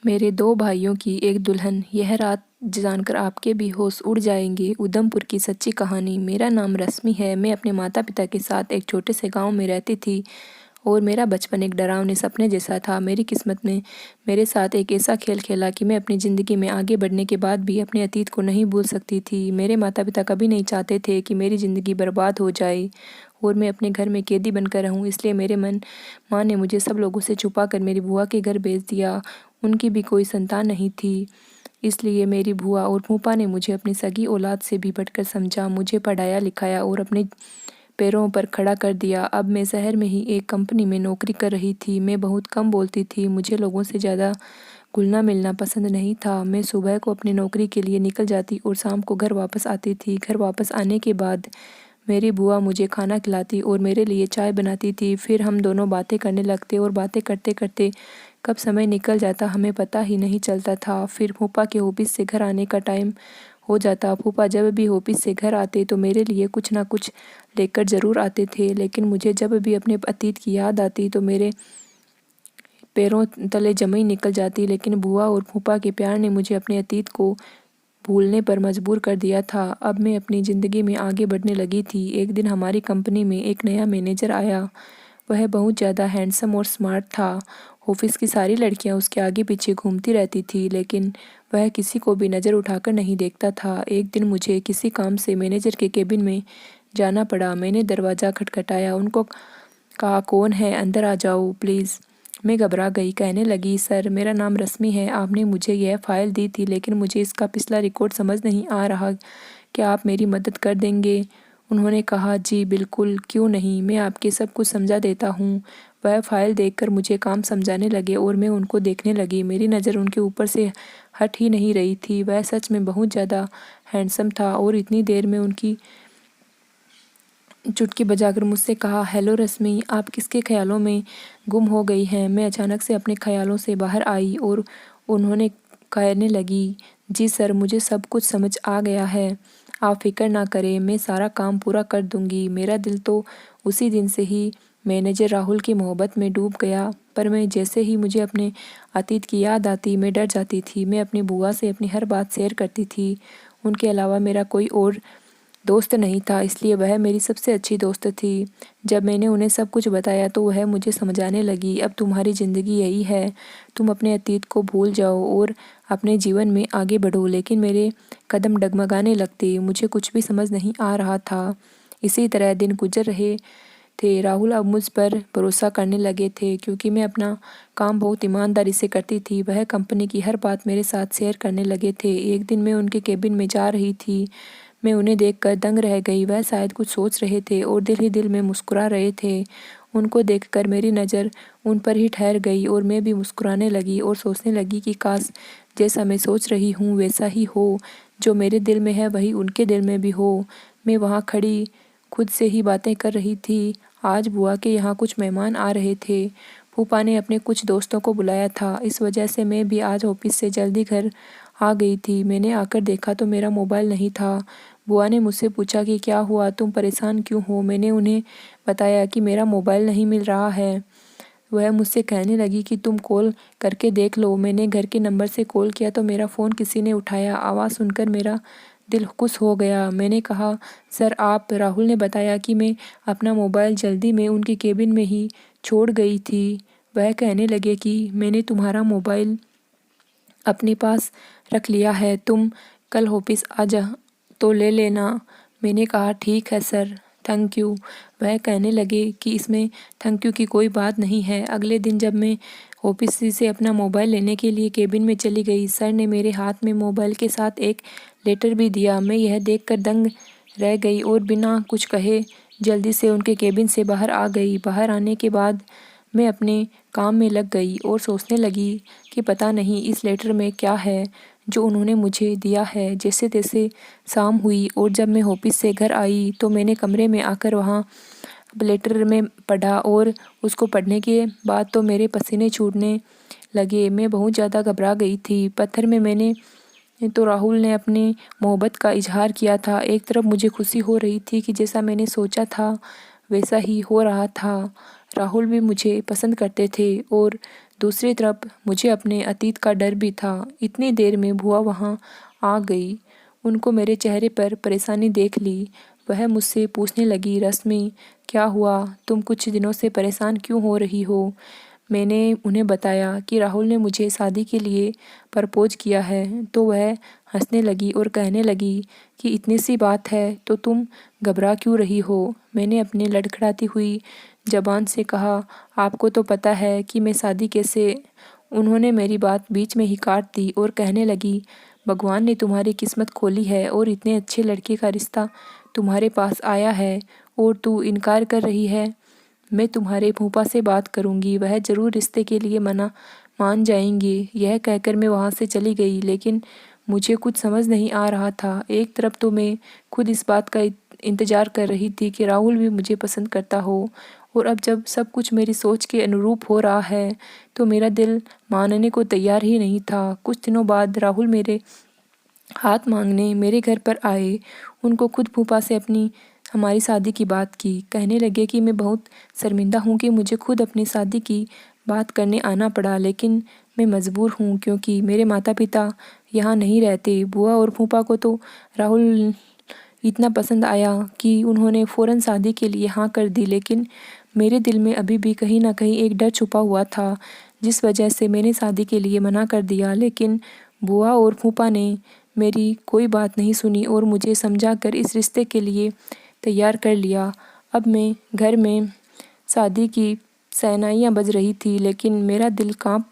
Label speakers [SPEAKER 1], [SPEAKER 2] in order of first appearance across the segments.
[SPEAKER 1] मेरे 2 भाइयों की एक दुल्हन, यह रात जानकर आपके भी होश उड़ जाएंगे। उधमपुर की सच्ची कहानी। मेरा नाम रश्मि है। मैं अपने माता पिता के साथ एक छोटे से गांव में रहती थी और मेरा बचपन एक डरावने सपने जैसा था। मेरी किस्मत ने मेरे साथ एक ऐसा खेल खेला कि मैं अपनी ज़िंदगी में आगे बढ़ने के बाद भी अपने अतीत को नहीं भूल सकती थी। मेरे माता पिता कभी नहीं चाहते थे कि मेरी ज़िंदगी बर्बाद हो जाए और मैं अपने घर में कैदी बनकर रहूं। इसलिए मेरे माँ ने मुझे सब लोगों से छुपा कर मेरी बुआ के घर भेज दिया। उनकी भी कोई संतान नहीं थी, इसलिए मेरी बुआ और फूफा ने मुझे अपनी सगी औलाद से भी बढ़कर समझा। मुझे पढ़ाया लिखाया और अपने पैरों पर खड़ा कर दिया। अब मैं शहर में ही एक कंपनी में नौकरी कर रही थी। मैं बहुत कम बोलती थी। मुझे लोगों से ज़्यादा घुलना मिलना पसंद नहीं था। मैं सुबह को अपनी नौकरी के लिए निकल जाती और शाम को घर वापस आती थी। घर वापस आने के बाद मेरी बुआ मुझे खाना खिलाती और मेरे लिए चाय बनाती थी। फिर हम दोनों बातें करने लगते और बातें करते करते कब समय निकल जाता हमें पता ही नहीं चलता था। फिर फूफा के ऑफिस से घर आने का टाइम हो जाता। फूफा जब भी ऑफिस से घर आते तो मेरे लिए कुछ ना कुछ लेकर ज़रूर आते थे, लेकिन मुझे जब भी अपने अतीत की याद आती तो मेरे पैरों तले जमी निकल जाती। लेकिन बुआ और फूफा के प्यार ने मुझे अपने अतीत को भूलने पर मजबूर कर दिया था। अब मैं अपनी ज़िंदगी में आगे बढ़ने लगी थी। एक दिन हमारी कंपनी में एक नया मैनेजर आया। वह बहुत ज़्यादा हैंडसम और स्मार्ट था। ऑफिस की सारी लड़कियां उसके आगे पीछे घूमती रहती थी, लेकिन वह किसी को भी नज़र उठाकर नहीं देखता था। एक दिन मुझे किसी काम से मैनेजर के केबिन में जाना पड़ा। मैंने दरवाज़ा खटखटाया। उनको कहा, कौन है, अंदर आ जाओ प्लीज़। मैं घबरा गई। कहने लगी, सर मेरा नाम रश्मि है। आपने मुझे यह फ़ाइल दी थी, लेकिन मुझे इसका पिछला रिकॉर्ड समझ नहीं आ रहा। क्या आप मेरी मदद कर देंगे? उन्होंने कहा, जी बिल्कुल, क्यों नहीं, मैं आपके सब कुछ समझा देता हूँ। वह फ़ाइल देखकर मुझे काम समझाने लगे और मैं उनको देखने लगी। मेरी नज़र उनके ऊपर से हट ही नहीं रही थी। वह सच में बहुत ज़्यादा हैंडसम था और इतनी देर में उनकी चुटकी बजाकर मुझसे कहा, हेलो रश्मि, आप किसके ख्यालों में गुम हो गई हैं? मैं अचानक से अपने ख्यालों से बाहर आई और उन्होंने कहने लगी, जी सर, मुझे सब कुछ समझ आ गया है। आप फिक्र ना करें, मैं सारा काम पूरा कर दूंगी। मेरा दिल तो उसी दिन से ही मैनेजर राहुल की मोहब्बत में डूब गया, पर मैं जैसे ही मुझे अपने अतीत की याद आती मैं डर जाती थी। मैं अपनी बुआ से अपनी हर बात शेयर करती थी। उनके अलावा मेरा कोई और दोस्त नहीं था, इसलिए वह मेरी सबसे अच्छी दोस्त थी। जब मैंने उन्हें सब कुछ बताया तो वह मुझे समझाने लगी, अब तुम्हारी ज़िंदगी यही है, तुम अपने अतीत को भूल जाओ और अपने जीवन में आगे बढ़ो। लेकिन मेरे कदम डगमगाने लगते। मुझे कुछ भी समझ नहीं आ रहा था। इसी तरह दिन गुजर रहे थे। राहुल अब मुझ पर भरोसा करने लगे थे, क्योंकि मैं अपना काम बहुत ईमानदारी से करती थी। वह कंपनी की हर बात मेरे साथ शेयर करने लगे थे। एक दिन मैं उनके केबिन में जा रही थी। मैं उन्हें देखकर दंग रह गई। वह शायद कुछ सोच रहे थे और दिल ही दिल में मुस्कुरा रहे थे। उनको देखकर मेरी नज़र उन पर ही ठहर गई और मैं भी मुस्कुराने लगी और सोचने लगी कि काश जैसा मैं सोच रही हूँ वैसा ही हो। जो मेरे दिल में है वही उनके दिल में भी हो। मैं वहाँ खड़ी खुद से ही बातें कर रही थी। आज बुआ के यहाँ कुछ मेहमान आ रहे थे। फूफा ने अपने कुछ दोस्तों को बुलाया था। इस वजह से मैं भी आज ऑफिस से जल्दी घर आ गई थी। मैंने आकर देखा तो मेरा मोबाइल नहीं था। बुआ ने मुझसे पूछा कि क्या हुआ, तुम परेशान क्यों हो? मैंने उन्हें बताया कि मेरा मोबाइल नहीं मिल रहा है। वह मुझसे कहने लगी कि तुम कॉल करके देख लो। मैंने घर के नंबर से कॉल किया तो मेरा फ़ोन किसी ने उठाया। आवाज़ सुनकर मेरा दिल खुश हो गया। मैंने कहा, सर आप, राहुल ने बताया कि मैं अपना मोबाइल जल्दी में उनकी केबिन में ही छोड़ गई थी। वह कहने लगे कि मैंने तुम्हारा मोबाइल अपने पास रख लिया है, तुम कल ऑफिस आ जा तो ले लेना। मैंने कहा, ठीक है सर, थैंक यू। वह कहने लगे कि इसमें थैंक यू की कोई बात नहीं है। अगले दिन जब मैं ऑफिस से अपना मोबाइल लेने के लिए केबिन में चली गई, सर ने मेरे हाथ में मोबाइल के साथ एक लेटर भी दिया। मैं यह देखकर दंग रह गई और बिना कुछ कहे जल्दी से उनके केबिन से बाहर आ गई। बाहर आने के बाद मैं अपने काम में लग गई और सोचने लगी कि पता नहीं इस लेटर में क्या है जो उन्होंने मुझे दिया है। जैसे तैसे शाम हुई और जब मैं ऑफिस से घर आई तो मैंने कमरे में आकर वहाँ लेटर में पढ़ा और उसको पढ़ने के बाद तो मेरे पसीने छूटने लगे। मैं बहुत ज़्यादा घबरा गई थी। पत्थर में मैंने तो राहुल ने अपनी मोहब्बत का इजहार किया था। एक तरफ मुझे खुशी हो रही थी कि जैसा मैंने सोचा था वैसा ही हो रहा था। राहुल भी मुझे पसंद करते थे और दूसरी तरफ मुझे अपने अतीत का डर भी था। इतनी देर में बुआ वहाँ आ गई। उनको मेरे चेहरे पर परेशानी देख ली। वह मुझसे पूछने लगी, रश्मि क्या हुआ? तुम कुछ दिनों से परेशान क्यों हो रही हो? मैंने उन्हें बताया कि राहुल ने मुझे शादी के लिए प्रपोज किया है। तो वह हंसने लगी और कहने लगी कि इतनी सी बात है तो तुम घबरा क्यों रही हो? मैंने अपनी लड़खड़ाती हुई ज़बान से कहा, आपको तो पता है कि मैं शादी कैसे। उन्होंने मेरी बात बीच में ही काट दी और कहने लगी, भगवान ने तुम्हारी किस्मत खोली है और इतने अच्छे लड़के का रिश्ता तुम्हारे पास आया है और तू इनकार कर रही है। मैं तुम्हारे फूफा से बात करूंगी, वह ज़रूर रिश्ते के लिए मान जाएंगे। यह कहकर मैं वहाँ से चली गई, लेकिन मुझे कुछ समझ नहीं आ रहा था। एक तरफ तो मैं खुद इस बात का इंतज़ार कर रही थी कि राहुल भी मुझे पसंद करता हो, और अब जब सब कुछ मेरी सोच के अनुरूप हो रहा है तो मेरा दिल मानने को तैयार ही नहीं था। कुछ दिनों बाद राहुल मेरे हाथ मांगने मेरे घर पर आए। उनको खुद फूफा से हमारी शादी की बात की। कहने लगे कि मैं बहुत शर्मिंदा हूँ कि मुझे खुद अपनी शादी की बात करने आना पड़ा, लेकिन मैं मजबूर हूँ क्योंकि मेरे माता पिता यहाँ नहीं रहते। बुआ और फूफा को तो राहुल इतना पसंद आया कि उन्होंने फ़ौरन शादी के लिए हाँ कर दी, लेकिन मेरे दिल में अभी भी कहीं ना कहीं एक डर छुपा हुआ था, जिस वजह से मैंने शादी के लिए मना कर दिया। लेकिन बुआ और फूफा ने मेरी कोई बात नहीं सुनी और मुझे समझाकर इस रिश्ते के लिए तैयार कर लिया। अब मैं घर में शादी की शहनाइयाँ बज रही थी, लेकिन मेरा दिल कांप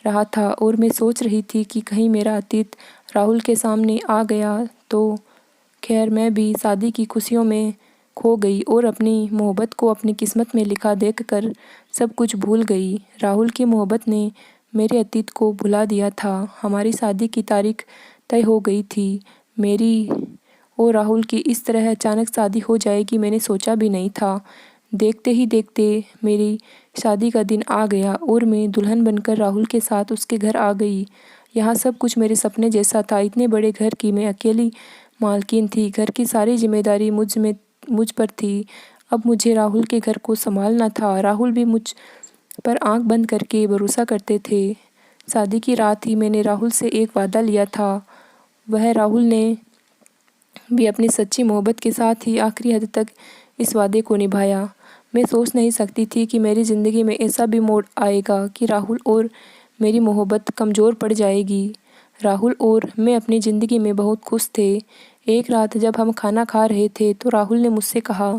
[SPEAKER 1] रहा था और मैं सोच रही थी कि कहीं मेरा अतीत राहुल के सामने आ गया तो। खैर, मैं भी शादी की खुशियों में खो गई और अपनी मोहब्बत को अपनी किस्मत में लिखा देखकर सब कुछ भूल गई। राहुल की मोहब्बत ने मेरे अतीत को भुला दिया था। हमारी शादी की तारीख तय हो गई थी। मेरी और राहुल की इस तरह अचानक शादी हो जाएगी मैंने सोचा भी नहीं था। देखते ही देखते मेरी शादी का दिन आ गया और मैं दुल्हन बनकर राहुल के साथ उसके घर आ गई। यहाँ सब कुछ मेरे सपने जैसा था। इतने बड़े घर की मैं अकेली मालकिन थी। घर की सारी जिम्मेदारी मुझ पर थी। अब मुझे राहुल के घर को संभालना था। राहुल भी मुझ पर आंख बंद करके भरोसा करते थे। शादी की रात ही मैंने राहुल से एक वादा लिया था। वह राहुल ने भी अपनी सच्ची मोहब्बत के साथ ही आखिरी हद तक इस वादे को निभाया। मैं सोच नहीं सकती थी कि मेरी ज़िंदगी में ऐसा भी मोड़ आएगा कि राहुल और मेरी मोहब्बत कमज़ोर पड़ जाएगी। राहुल और मैं अपनी ज़िंदगी में बहुत खुश थे। एक रात जब हम खाना खा रहे थे तो राहुल ने मुझसे कहा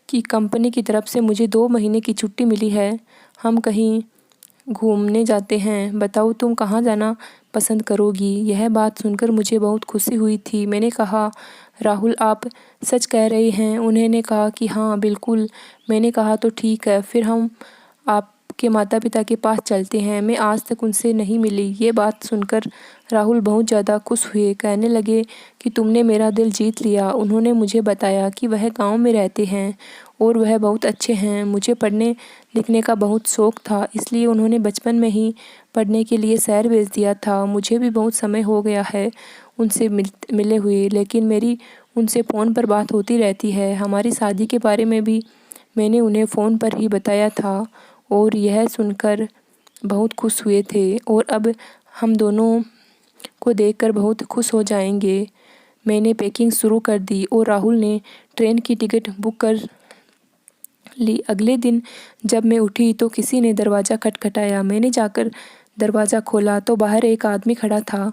[SPEAKER 1] कि कंपनी की तरफ से मुझे 2 महीने की छुट्टी मिली है। हम कहीं घूमने जाते हैं, बताओ तुम कहाँ जाना पसंद करोगी? यह बात सुनकर मुझे बहुत खुशी हुई थी। मैंने कहा, राहुल आप सच कह रहे हैं? उन्होंने कहा कि हाँ बिल्कुल। मैंने कहा तो ठीक है, फिर हम आपके माता पिता के पास चलते हैं। मैं आज तक उनसे नहीं मिली। ये बात सुनकर राहुल बहुत ज़्यादा खुश हुए। कहने लगे कि तुमने मेरा दिल जीत लिया। उन्होंने मुझे बताया कि वह गाँव में रहते हैं और वह बहुत अच्छे हैं। मुझे पढ़ने लिखने का बहुत शौक़ था, इसलिए उन्होंने बचपन में ही पढ़ने के लिए शहर भेज दिया था। मुझे भी बहुत समय हो गया है उनसे मिले हुए, लेकिन मेरी उनसे फ़ोन पर बात होती रहती है। हमारी शादी के बारे में भी मैंने उन्हें फ़ोन पर ही बताया था और यह सुनकर बहुत खुश हुए थे और अब हम दोनों को देखकर बहुत खुश हो जाएंगे। मैंने पैकिंग शुरू कर दी और राहुल ने ट्रेन की टिकट बुक कर ली। अगले दिन जब मैं उठी तो किसी ने दरवाज़ा खटखटाया। मैंने जाकर दरवाज़ा खोला तो बाहर एक आदमी खड़ा था।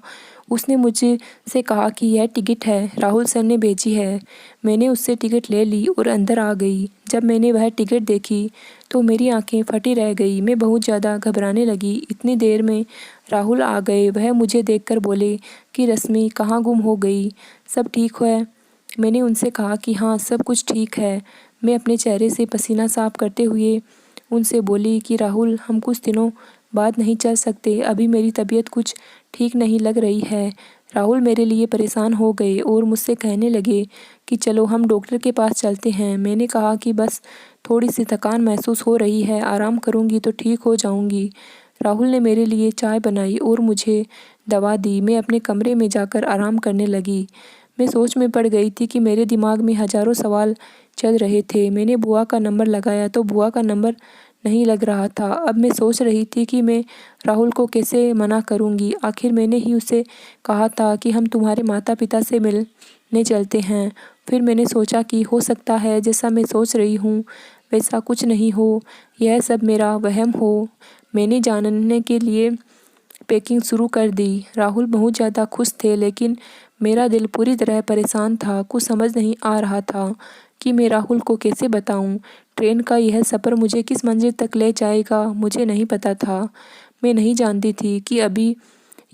[SPEAKER 1] उसने मुझसे कहा कि यह टिकट है, राहुल सर ने भेजी है। मैंने उससे टिकट ले ली और अंदर आ गई। जब मैंने वह टिकट देखी तो मेरी आंखें फटी रह गई। मैं बहुत ज़्यादा घबराने लगी। इतनी देर में राहुल आ गए। वह मुझे देखकर बोले कि रश्मि कहाँ गुम हो गई, सब ठीक है? मैंने उनसे कहा कि हाँ सब कुछ ठीक है। मैं अपने चेहरे से पसीना साफ करते हुए उनसे बोली कि राहुल हम कुछ दिनों बाद नहीं चल सकते, अभी मेरी तबीयत कुछ ठीक नहीं लग रही है। राहुल मेरे लिए परेशान हो गए और मुझसे कहने लगे कि चलो हम डॉक्टर के पास चलते हैं। मैंने कहा कि बस थोड़ी सी थकान महसूस हो रही है, आराम करूँगी तो ठीक हो जाऊँगी। राहुल ने मेरे लिए चाय बनाई और मुझे दवा दी। मैं अपने कमरे में जाकर आराम करने लगी। मैं सोच में पड़ गई थी कि मेरे दिमाग में हज़ारों सवाल चल रहे थे। मैंने बुआ का नंबर लगाया तो बुआ का नंबर नहीं लग रहा था। अब मैं सोच रही थी कि मैं राहुल को कैसे मना करूँगी। आखिर मैंने ही उसे कहा था कि हम तुम्हारे माता पिता से मिलने चलते हैं। फिर मैंने सोचा कि हो सकता है जैसा मैं सोच रही हूँ वैसा कुछ नहीं हो, यह सब मेरा वहम हो। मैंने जानने के लिए पैकिंग शुरू कर दी। राहुल बहुत ज़्यादा खुश थे, लेकिन मेरा दिल पूरी तरह परेशान था। कुछ समझ नहीं आ रहा था कि मैं राहुल को कैसे बताऊं। ट्रेन का यह सफ़र मुझे किस मंजिल तक ले जाएगा मुझे नहीं पता था। मैं नहीं जानती थी कि अभी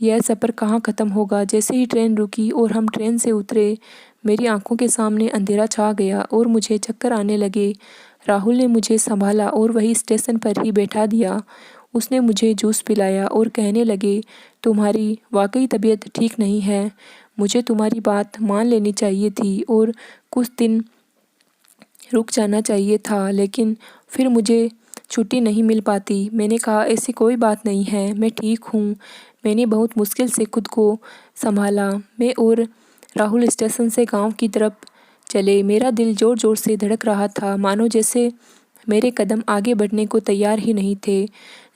[SPEAKER 1] यह सफ़र कहाँ ख़त्म होगा। जैसे ही ट्रेन रुकी और हम ट्रेन से उतरे, मेरी आंखों के सामने अंधेरा छा गया और मुझे चक्कर आने लगे। राहुल ने मुझे संभाला और वही स्टेशन पर ही बैठा दिया। उसने मुझे जूस पिलाया और कहने लगे, तुम्हारी वाकई तबीयत ठीक नहीं है। मुझे तुम्हारी बात मान लेनी चाहिए थी और कुछ दिन रुक जाना चाहिए था, लेकिन फिर मुझे छुट्टी नहीं मिल पाती। मैंने कहा, ऐसी कोई बात नहीं है, मैं ठीक हूँ। मैंने बहुत मुश्किल से खुद को संभाला। मैं और राहुल स्टेशन से गांव की तरफ चले। मेरा दिल ज़ोर ज़ोर से धड़क रहा था, मानो जैसे मेरे कदम आगे बढ़ने को तैयार ही नहीं थे।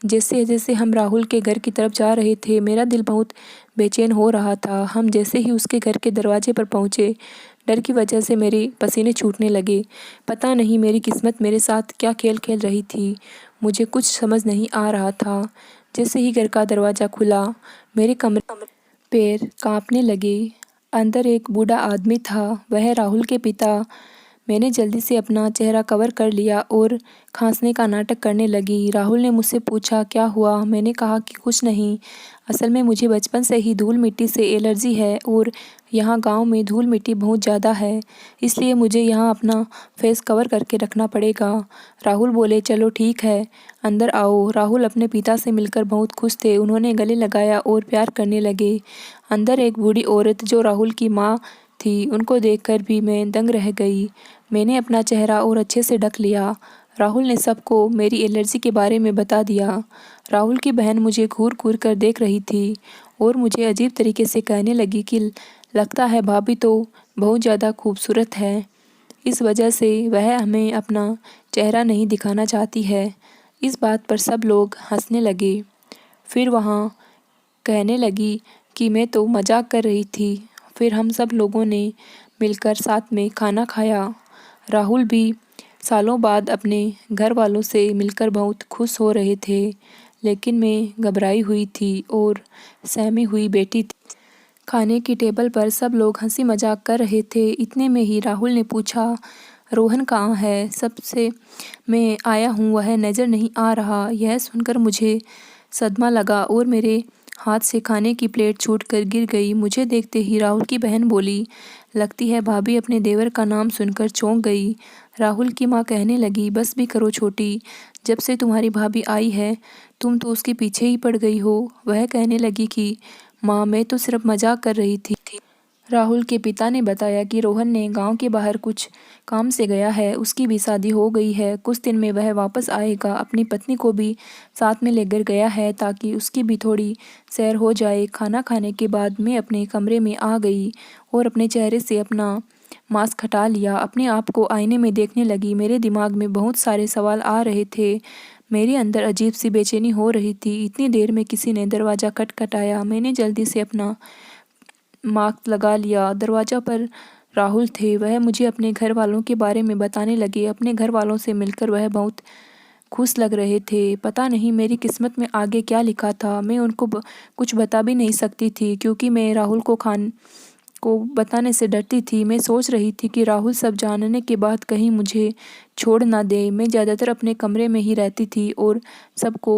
[SPEAKER 1] जैसे जैसे हम राहुल के घर की तरफ जा रहे थे, मेरा दिल बहुत बेचैन हो रहा था। हम जैसे ही उसके घर के दरवाजे पर पहुँचे, डर की वजह से मेरे पसीने छूटने लगे। पता नहीं मेरी किस्मत मेरे साथ क्या खेल खेल रही थी। मुझे कुछ समझ नहीं आ रहा था। जैसे ही घर का दरवाज़ा खुला, मेरे कमरे पैर कांपने लगे। अंदर एक बूढ़ा आदमी था, वह राहुल के पिता। मैंने जल्दी से अपना चेहरा कवर कर लिया और खांसने का नाटक करने लगी। राहुल ने मुझसे पूछा, क्या हुआ? मैंने कहा कि कुछ नहीं। असल में मुझे बचपन से ही धूल मिट्टी से एलर्जी है और यहाँ गांव में धूल मिट्टी बहुत ज़्यादा है, इसलिए मुझे यहाँ अपना फेस कवर करके रखना पड़ेगा। राहुल बोले, चलो ठीक है, अंदर आओ। राहुल अपने पिता से मिलकर बहुत खुश थे। उन्होंने गले लगाया और प्यार करने लगे। अंदर एक बूढ़ी औरत जो राहुल की माँ थी, उनको देखकर भी मैं दंग रह गई। मैंने अपना चेहरा और अच्छे से ढक लिया। राहुल ने सबको मेरी एलर्जी के बारे में बता दिया। राहुल की बहन मुझे घूर घूर कर देख रही थी और मुझे अजीब तरीके से कहने लगी कि लगता है भाभी तो बहुत ज़्यादा खूबसूरत है, इस वजह से वह हमें अपना चेहरा नहीं दिखाना चाहती है। इस बात पर सब लोग हंसने लगे। फिर वहाँ कहने लगी कि मैं तो मजाक कर रही थी। फिर हम सब लोगों ने मिलकर साथ में खाना खाया। राहुल भी सालों बाद अपने घर वालों से मिलकर बहुत खुश हो रहे थे, लेकिन मैं घबराई हुई थी और सहमी हुई बैठी थी। खाने की टेबल पर सब लोग हंसी मजाक कर रहे थे। इतने में ही राहुल ने पूछा, रोहन कहाँ है? सबसे मैं आया हूँ, वह नज़र नहीं आ रहा। यह सुनकर मुझे सदमा लगा और मेरे हाथ से खाने की प्लेट छूटकर गिर गई। मुझे देखते ही राहुल की बहन बोली, लगती है भाभी अपने देवर का नाम सुनकर चौंक गई। राहुल की माँ कहने लगी, बस भी करो छोटी, जब से तुम्हारी भाभी आई है तुम तो उसके पीछे ही पड़ गई हो। वह कहने लगी कि माँ, मैं तो सिर्फ मजाक कर रही थी। राहुल के पिता ने बताया कि रोहन ने गांव के बाहर कुछ काम से गया है, उसकी भी शादी हो गई है। कुछ दिन में वह वापस आएगा। अपनी पत्नी को भी साथ में लेकर गया है ताकि उसकी भी थोड़ी सैर हो जाए। खाना खाने के बाद मैं अपने कमरे में आ गई और अपने चेहरे से अपना मास्क हटा लिया। अपने आप को आईने में देखने लगी। मेरे दिमाग में बहुत सारे सवाल आ रहे थे। मेरे अंदर अजीब सी बेचैनी हो रही थी। इतनी देर में किसी ने दरवाज़ा खटखटाया। मैंने जल्दी से अपना मास्क लगा लिया। दरवाज़ा पर राहुल थे। वह मुझे अपने घर वालों के बारे में बताने लगे। अपने घर वालों से मिलकर वह बहुत खुश लग रहे थे। पता नहीं मेरी किस्मत में आगे क्या लिखा था। मैं उनको कुछ बता भी नहीं सकती थी, क्योंकि मैं राहुल को बताने से डरती थी। मैं सोच रही थी कि राहुल सब जानने के बाद कहीं मुझे छोड़ ना दे। मैं ज़्यादातर अपने कमरे में ही रहती थी और सबको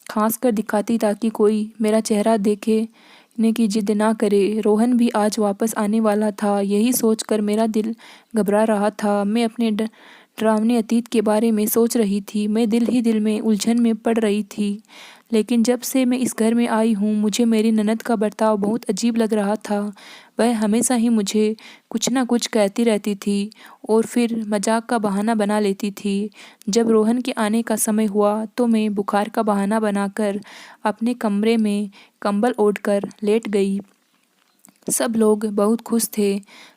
[SPEAKER 1] खांस कर दिखाती ताकि कोई मेरा चेहरा देखने की जिद ना करे। रोहन भी आज वापस आने वाला था, यही सोचकर मेरा दिल घबरा रहा था। मैं अपने डरावने अतीत के बारे में सोच रही थी। मैं दिल ही दिल में उलझन में पड़ रही थी। लेकिन जब से मैं इस घर में आई हूँ, मुझे मेरी ननद का बर्ताव बहुत अजीब लग रहा था। वह हमेशा ही मुझे कुछ ना कुछ कहती रहती थी और फिर मजाक का बहाना बना लेती थी। जब रोहन के आने का समय हुआ तो मैं बुखार का बहाना बनाकर अपने कमरे में कंबल ओढ़कर लेट गई। सब लोग बहुत खुश थे।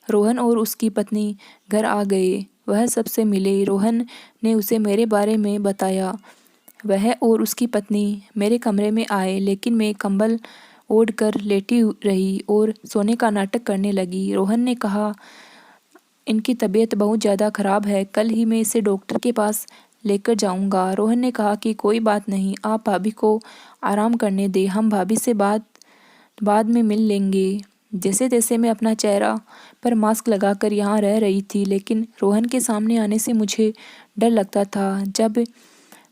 [SPEAKER 1] रोहन और उसकी पत्नी घर आ गए। वह सबसे मिले। रोहन ने उसे मेरे बारे में बताया। वह और उसकी पत्नी मेरे कमरे में आए, लेकिन मैं कंबल ओढ़ कर लेटी रही और सोने का नाटक करने लगी। रोहन ने कहा, इनकी तबीयत बहुत ज़्यादा ख़राब है, कल ही मैं इसे डॉक्टर के पास लेकर जाऊंगा। रोहन ने कहा कि कोई बात नहीं, आप भाभी को आराम करने दें, हम भाभी से बाद में मिल लेंगे। जैसे तैसे मैं अपना चेहरा पर मास्क लगाकर यहाँ रह रही थी, लेकिन रोहन के सामने आने से मुझे डर लगता था। जब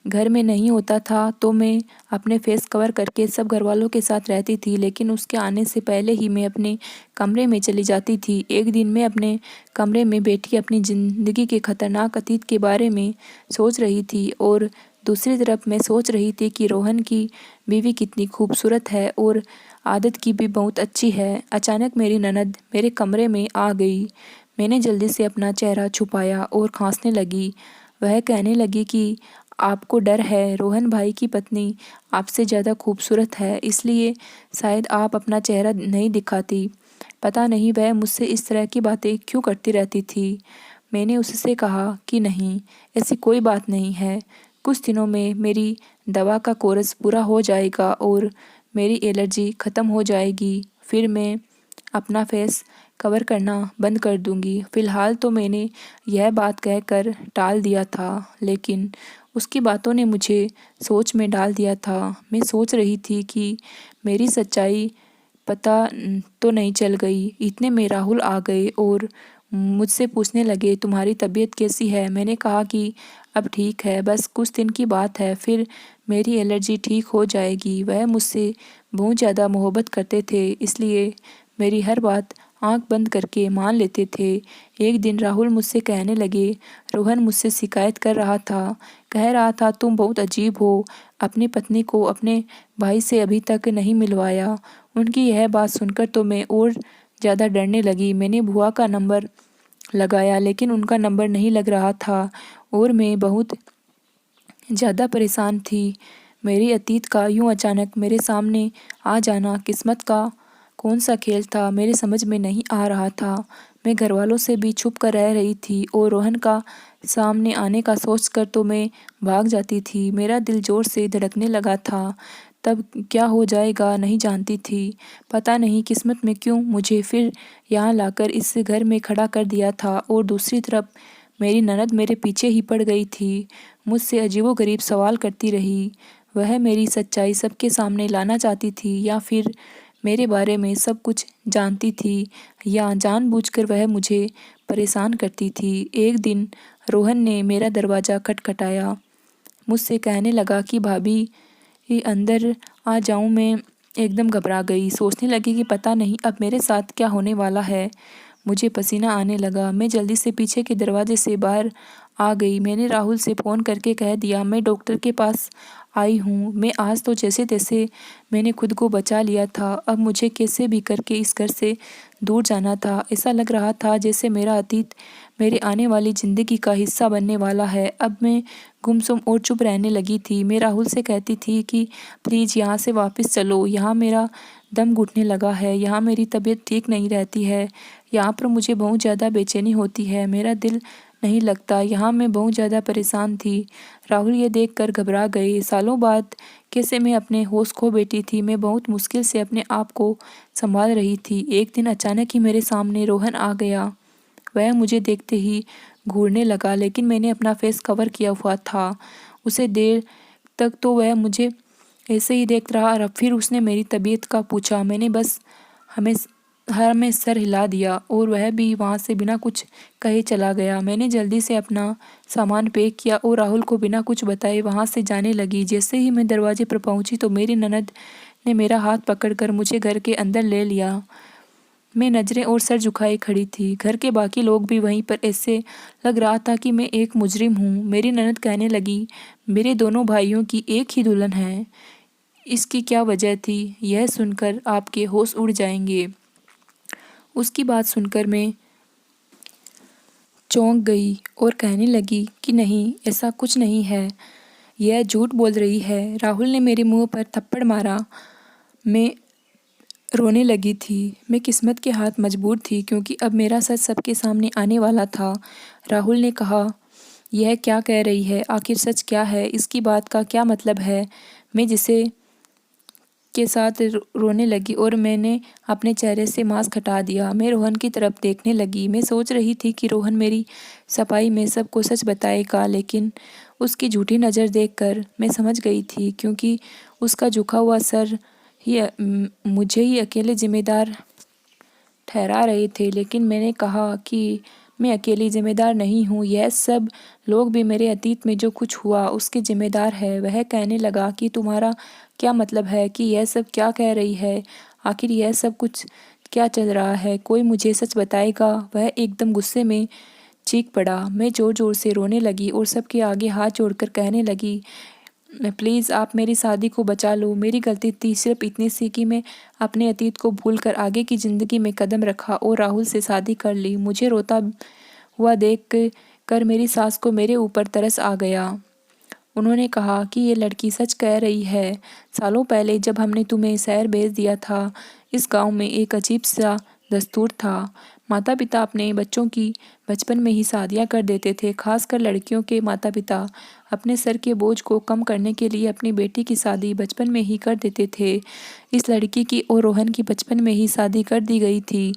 [SPEAKER 1] घर में नहीं होता था तो मैं अपने फेस कवर करके सब घरवालों के साथ रहती थी, लेकिन उसके आने से पहले ही मैं अपने कमरे में चली जाती थी। एक दिन मैं अपने कमरे में बैठी अपनी ज़िंदगी के ख़तरनाक अतीत के बारे में सोच रही थी और दूसरी तरफ मैं सोच रही थी कि रोहन की बीवी कितनी खूबसूरत है और आदत की भी बहुत अच्छी है। अचानक मेरी ननद मेरे कमरे में आ गई। मैंने जल्दी से अपना चेहरा छुपाया और खांसने लगी। वह कहने लगी कि आपको डर है, रोहन भाई की पत्नी आपसे ज़्यादा खूबसूरत है, इसलिए शायद आप अपना चेहरा नहीं दिखाती। पता नहीं वह मुझसे इस तरह की बातें क्यों करती रहती थी। मैंने उससे कहा कि नहीं, ऐसी कोई बात नहीं है। कुछ दिनों में मेरी दवा का कोर्स पूरा हो जाएगा और मेरी एलर्जी ख़त्म हो जाएगी। फिर मैं अपना फेस कवर करना बंद कर दूंगी। फ़िलहाल तो मैंने यह बात कहकर टाल दिया था, लेकिन उसकी बातों ने मुझे सोच में डाल दिया था। मैं सोच रही थी कि मेरी सच्चाई पता तो नहीं चल गई। इतने में राहुल आ गए और मुझसे पूछने लगे, तुम्हारी तबीयत कैसी है? मैंने कहा कि अब ठीक है, बस कुछ दिन की बात है, फिर मेरी एलर्जी ठीक हो जाएगी। वह मुझसे बहुत ज़्यादा मोहब्बत करते थे, इसलिए मेरी हर बात आंख बंद करके मान लेते थे। एक दिन राहुल मुझसे कहने लगे, रोहन मुझसे शिकायत कर रहा था, कह रहा था तुम बहुत अजीब हो, अपनी पत्नी को अपने भाई से अभी तक नहीं मिलवाया। उनकी यह बात सुनकर तो मैं और ज़्यादा डरने लगी। मैंने बुआ का नंबर लगाया, लेकिन उनका नंबर नहीं लग रहा था और मैं बहुत ज़्यादा परेशान थी। मेरे अतीत का यूं अचानक मेरे सामने आ जाना किस्मत का कौन सा खेल था, मेरे समझ में नहीं आ रहा था। मैं घरवालों से भी छुप कर रह रही थी और रोहन का सामने आने का सोचकर तो मैं भाग जाती थी। मेरा दिल ज़ोर से धड़कने लगा था। तब क्या हो जाएगा नहीं जानती थी। पता नहीं किस्मत में क्यों मुझे फिर यहाँ लाकर इस घर में खड़ा कर दिया था और दूसरी तरफ मेरी ननद मेरे पीछे ही पड़ गई थी। मुझसे अजीबोगरीब सवाल करती रही। वह मेरी सच्चाई सबके सामने लाना चाहती थी या फिर मेरे बारे में सब कुछ जानती थी, या जानबूझकर वह मुझे परेशान करती थी। एक दिन रोहन ने मेरा दरवाज़ा खटखटाया। मुझसे कहने लगा कि भाभी अंदर आ जाऊं। मैं एकदम घबरा गई, सोचने लगी कि पता नहीं अब मेरे साथ क्या होने वाला है। मुझे पसीना आने लगा। मैं जल्दी से पीछे के दरवाजे से बाहर आ गई। मैंने राहुल से फ़ोन करके कह दिया, मैं डॉक्टर के पास आई हूँ। मैं आज तो जैसे तैसे मैंने खुद को बचा लिया था। अब मुझे कैसे भी करके इस घर से दूर जाना था। ऐसा लग रहा था जैसे मेरा अतीत मेरे आने वाली ज़िंदगी का हिस्सा बनने वाला है। अब मैं गुमसुम और चुप रहने लगी थी। मैं राहुल से कहती थी कि प्लीज़ यहाँ से वापस चलो, यहाँ मेरा दम घुटने लगा है, यहाँ मेरी तबीयत ठीक नहीं रहती है, यहाँ पर मुझे बहुत ज़्यादा बेचैनी होती है, मेरा दिल नहीं लगता, यहाँ मैं बहुत ज़्यादा परेशान थी। राहुल ये देखकर घबरा गए। सालों बाद कैसे मैं अपने होश खो बैठी थी। मैं बहुत मुश्किल से अपने आप को संभाल रही थी। एक दिन अचानक ही मेरे सामने रोहन आ गया। वह मुझे देखते ही घूरने लगा, लेकिन मैंने अपना फेस कवर किया हुआ था। उसे देर तक तो वह मुझे ऐसे ही देख रहा और फिर उसने मेरी तबीयत का पूछा। मैंने बस हमें सर हिला दिया और वह भी वहाँ से बिना कुछ कहे चला गया। मैंने जल्दी से अपना सामान पैक किया और राहुल को बिना कुछ बताए वहाँ से जाने लगी। जैसे ही मैं दरवाजे पर पहुँची तो मेरी ननद ने मेरा हाथ पकड़कर मुझे घर के अंदर ले लिया। मैं नज़रें और सर झुकाए खड़ी थी। घर के बाकी लोग भी वहीं पर। ऐसे लग रहा था कि मैं एक मुजरिम हूँ। मेरी ननद कहने लगी, मेरे दोनों भाइयों की एक ही दुल्हन है, इसकी क्या वजह थी? यह सुनकर आपके होश उड़ जाएंगे। उसकी बात सुनकर मैं चौंक गई और कहने लगी कि नहीं, ऐसा कुछ नहीं है, यह झूठ बोल रही है। राहुल ने मेरे मुंह पर थप्पड़ मारा। मैं रोने लगी थी। मैं किस्मत के हाथ मजबूर थी, क्योंकि अब मेरा सच सबके सामने आने वाला था। राहुल ने कहा, यह क्या कह रही है? आखिर सच क्या है? इसकी बात का क्या मतलब है? मैं जिसे के साथ रोने लगी और मैंने अपने चेहरे से मास्क हटा दिया। मैं रोहन की तरफ देखने लगी। मैं सोच रही थी कि रोहन मेरी सफाई में सबको सच बताएगा, लेकिन उसकी झूठी नज़र देखकर मैं समझ गई थी, क्योंकि उसका झुका हुआ सर ही मुझे ही अकेले जिम्मेदार ठहरा रहे थे। लेकिन मैंने कहा कि मैं अकेली जिम्मेदार नहीं हूँ, यह सब लोग भी मेरे अतीत में जो कुछ हुआ उसके जिम्मेदार है। वह कहने लगा कि तुम्हारा क्या मतलब है? कि यह सब क्या कह रही है? आखिर यह सब कुछ क्या चल रहा है? कोई मुझे सच बताएगा? वह एकदम गुस्से में चीख पड़ा। मैं जोर जोर से रोने लगी और सबके आगे हाथ जोड़कर कहने लगी, प्लीज़ आप मेरी शादी को बचा लो। मेरी गलती थी सिर्फ इतनी सी कि मैं अपने अतीत को भूलकर आगे की ज़िंदगी में कदम रखा और राहुल से शादी कर ली। मुझे रोता हुआ देख कर मेरी सास को मेरे ऊपर तरस आ गया। उन्होंने कहा कि ये लड़की सच कह रही है। सालों पहले जब हमने तुम्हें शहर भेज दिया था, इस गांव में एक अजीब सा दस्तूर था। माता पिता अपने बच्चों की बचपन में ही शादियां कर देते थे। खासकर लड़कियों के माता पिता अपने सर के बोझ को कम करने के लिए अपनी बेटी की शादी बचपन में ही कर देते थे। इस लड़की की और रोहन की बचपन में ही शादी कर दी गई थी।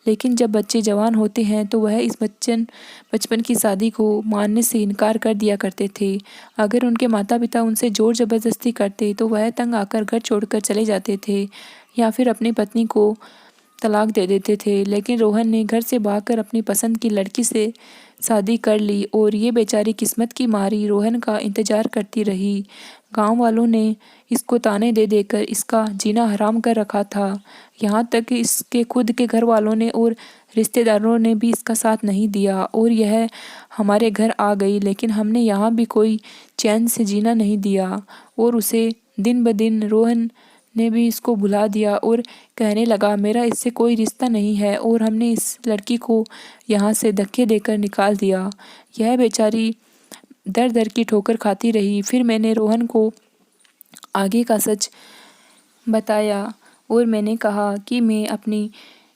[SPEAKER 1] लेकिन जब बच्चे जवान होते हैं तो वह इस बचपन की शादी को मानने से इनकार कर दिया करते थे। अगर उनके माता पिता उनसे जोर ज़बरदस्ती करते तो वह तंग आकर घर छोड़कर चले जाते थे या फिर अपनी पत्नी को तलाक दे देते थे। लेकिन रोहन ने घर से भागकर अपनी पसंद की लड़की से शादी कर ली और ये बेचारी किस्मत की मारी रोहन का इंतज़ार करती रही। गांव वालों ने इसको ताने दे देकर इसका जीना हराम कर रखा था। यहाँ तक कि इसके खुद के घर वालों ने और रिश्तेदारों ने भी इसका साथ नहीं दिया और यह हमारे घर आ गई। लेकिन हमने यहाँ भी कोई चैन से जीना नहीं दिया और उसे दिन ब दिन रोहन ने भी इसको भुला दिया और कहने लगा मेरा इससे कोई रिश्ता नहीं है, और हमने इस लड़की को यहाँ से धक्के देकर निकाल दिया। यह बेचारी दर दर की ठोकर खाती रही। फिर मैंने रोहन को आगे का सच बताया और मैंने कहा कि मैं अपनी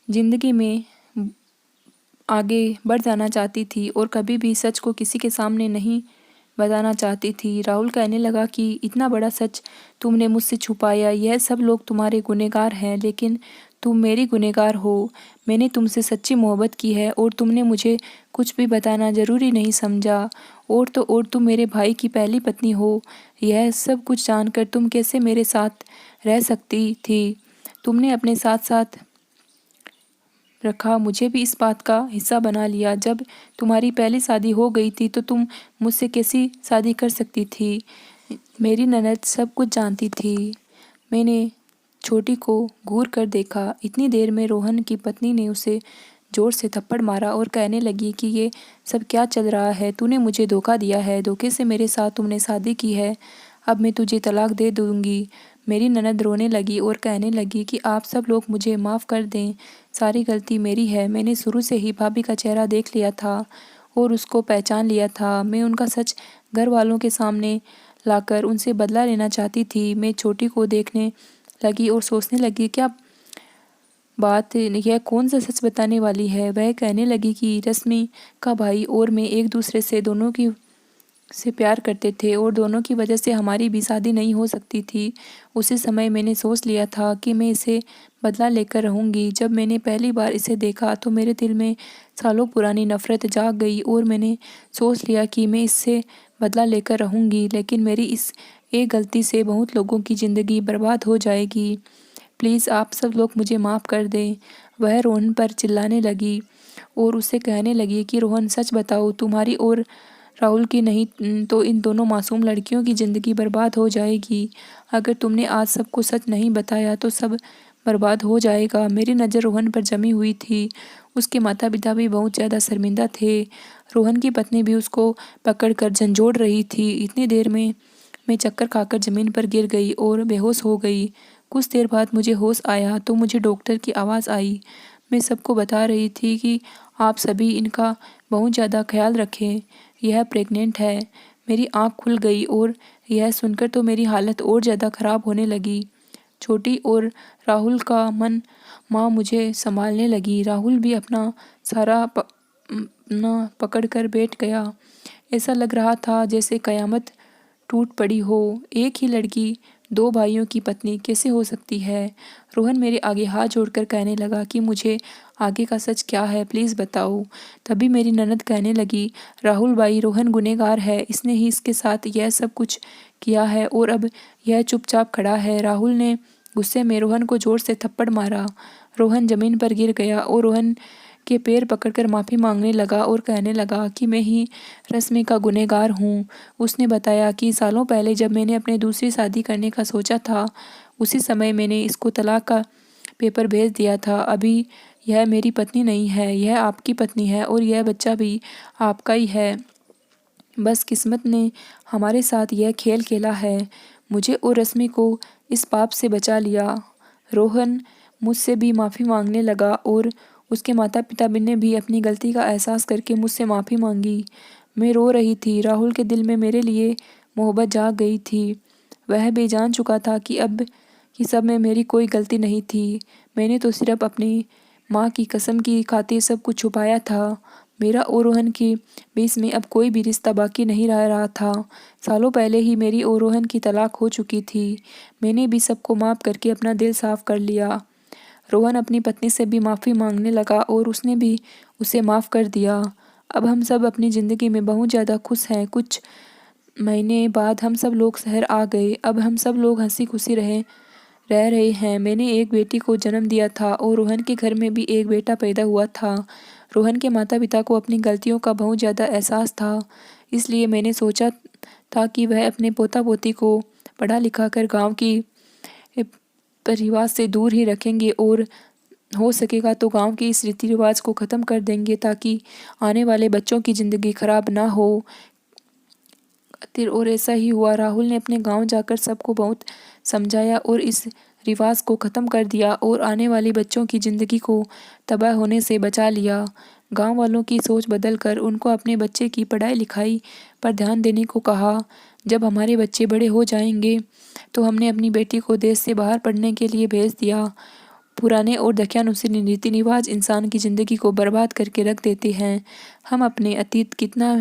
[SPEAKER 1] ज़िंदगी में आगे बढ़ जाना चाहती थी और कभी भी सच को किसी के सामने नहीं बताना चाहती थी। राहुल कहने लगा कि इतना बड़ा सच तुमने मुझसे छुपाया, यह सब लोग तुम्हारे गुनहगार हैं, लेकिन तुम मेरी गुनहगार हो। मैंने तुमसे सच्ची मोहब्बत की है और तुमने मुझे कुछ भी बताना ज़रूरी नहीं समझा। और तो और तुम मेरे भाई की पहली पत्नी हो। यह सब कुछ जानकर तुम कैसे मेरे साथ रह सकती थी? तुमने अपने साथ साथ रखा, मुझे भी इस बात का हिस्सा बना लिया। जब तुम्हारी पहली शादी हो गई थी तो तुम मुझसे कैसी शादी कर सकती थी? मेरी ननद सब कुछ जानती थी। मैंने छोटी को घूर कर देखा। इतनी देर में रोहन की पत्नी ने उसे जोर से थप्पड़ मारा और कहने लगी कि ये सब क्या चल रहा है? तूने मुझे धोखा दिया है, धोखे से मेरे साथ तुमने शादी की है। अब मैं तुझे तलाक दे दूंगी। मेरी ननद रोने लगी और कहने लगी कि आप सब लोग मुझे माफ़ कर दें, सारी गलती मेरी है। मैंने शुरू से ही भाभी का चेहरा देख लिया था और उसको पहचान लिया था। मैं उनका सच घर वालों के सामने लाकर उनसे बदला लेना चाहती थी। मैं छोटी को देखने लगी और सोचने लगी क्या बात, यह कौन सा सच बताने वाली है? वह कहने लगी कि रश्मि का भाई और मैं एक दूसरे से दोनों की से प्यार करते थे और दोनों की वजह से हमारी भी शादी नहीं हो सकती थी। उसी समय मैंने सोच लिया था कि मैं इसे बदला लेकर रहूँगी। जब मैंने पहली बार इसे देखा तो मेरे दिल में सालों पुरानी नफ़रत जाग गई और मैंने सोच लिया कि मैं इससे बदला लेकर रहूँगी, लेकिन मेरी इस एक गलती से बहुत लोगों की ज़िंदगी बर्बाद हो जाएगी। प्लीज़ आप सब लोग मुझे माफ़ कर दें। वह रोहन पर चिल्लाने लगी और उससे कहने लगी कि रोहन सच बताओ, तुम्हारी और राहुल की नहीं तो इन दोनों मासूम लड़कियों की ज़िंदगी बर्बाद हो जाएगी। अगर तुमने आज सबको सच नहीं बताया तो सब बर्बाद हो जाएगा। मेरी नज़र रोहन पर जमी हुई थी। उसके माता पिता भी बहुत ज़्यादा शर्मिंदा थे। रोहन की पत्नी भी उसको पकड़कर झंझोड़ रही थी। इतनी देर में मैं चक्कर खाकर ज़मीन पर गिर गई और बेहोश हो गई। कुछ देर बाद मुझे होश आया तो मुझे डॉक्टर की आवाज़ आई। मैं सबको बता रही थी कि आप सभी इनका बहुत ज़्यादा ख्याल रखें, यह प्रेग्नेंट है। मेरी आँख खुल गई और यह सुनकर तो मेरी हालत और ज़्यादा ख़राब होने लगी। छोटी और राहुल का मन माँ मुझे संभालने लगी। राहुल भी अपना सारा अपना पकड़ कर बैठ गया। ऐसा लग रहा था जैसे कयामत टूट पड़ी हो। एक ही लड़की, दो भाइयों की पत्नी कैसे हो सकती है? रोहन मेरे आगे हाथ जोड़कर कहने लगा कि मुझे आगे का सच क्या है, प्लीज़ बताओ। तभी मेरी ननद कहने लगी, राहुल भाई, रोहन गुनहगार है, इसने ही इसके साथ यह सब कुछ किया है और अब यह चुपचाप खड़ा है। राहुल ने गुस्से में रोहन को जोर से थप्पड़ मारा। रोहन जमीन पर गिर गया और रोहन के पैर पकड़कर माफ़ी मांगने लगा और कहने लगा कि मैं ही रश्मि का गुनहगार हूँ। उसने बताया कि सालों पहले जब मैंने अपने दूसरी शादी करने का सोचा था, उसी समय मैंने इसको तलाक का पेपर भेज दिया था। अभी यह मेरी पत्नी नहीं है, यह आपकी पत्नी है और यह बच्चा भी आपका ही है। बस किस्मत ने हमारे साथ यह खेल खेला है, मुझे और रश्मि को इस पाप से बचा लिया। रोहन मुझसे भी माफ़ी मांगने लगा और उसके माता पिता ने भी अपनी गलती का एहसास करके मुझसे माफ़ी मांगी। मैं रो रही थी। राहुल के दिल में मेरे लिए मोहब्बत जाग गई थी। वह भी जान चुका था कि अब कि सब में मेरी कोई गलती नहीं थी। मैंने तो सिर्फ अपनी माँ की कसम की खातिर सब कुछ छुपाया था। मेरा और रोहन के बीच में अब कोई भी रिश्ता बाकी नहीं रह रहा था। सालों पहले ही मेरी और रोहन की तलाक हो चुकी थी। मैंने भी सबको माफ़ करके अपना दिल साफ कर लिया। रोहन अपनी पत्नी से भी माफ़ी मांगने लगा और उसने भी उसे माफ़ कर दिया। अब हम सब अपनी ज़िंदगी में बहुत ज़्यादा खुश हैं। कुछ महीने बाद हम सब लोग शहर आ गए। अब हम सब लोग हंसी खुशी रह रहे हैं। मैंने एक बेटी को जन्म दिया था और रोहन के घर में भी एक बेटा पैदा हुआ था। रोहन के माता पिता को अपनी गलतियों का बहुत ज़्यादा एहसास था, इसलिए मैंने सोचा था कि वह अपने पोता पोती को पढ़ा लिखा कर गाँव की परिवार से दूर ही रखेंगे और हो सकेगा तो गांव के इस रीति रिवाज को ख़त्म कर देंगे ताकि आने वाले बच्चों की ज़िंदगी खराब ना हो। और ऐसा ही हुआ। राहुल ने अपने गांव जाकर सबको बहुत समझाया और इस रिवाज को ख़त्म कर दिया और आने वाले बच्चों की ज़िंदगी को तबाह होने से बचा लिया। गांव वालों की सोच बदलकर उनको अपने बच्चे की पढ़ाई लिखाई पर ध्यान देने को कहा। जब हमारे बच्चे बड़े हो जाएंगे तो हमने अपनी बेटी को देश से बाहर पढ़ने के लिए भेज दिया। पुराने और दकियानुसी रीति रिवाज इंसान की ज़िंदगी को बर्बाद करके रख देते हैं। हम अपने अतीत कितना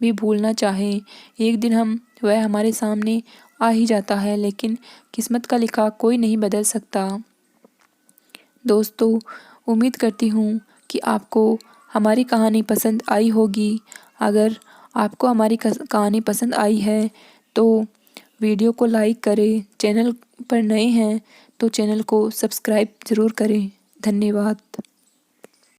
[SPEAKER 1] भी भूलना चाहें, एक दिन वह हमारे सामने आ ही जाता है, लेकिन किस्मत का लिखा कोई नहीं बदल सकता। दोस्तों, उम्मीद करती हूँ कि आपको हमारी कहानी पसंद आई होगी। अगर आपको हमारी कहानी पसंद आई है तो वीडियो को लाइक करें। चैनल पर नए हैं तो चैनल को सब्सक्राइब ज़रूर करें। धन्यवाद।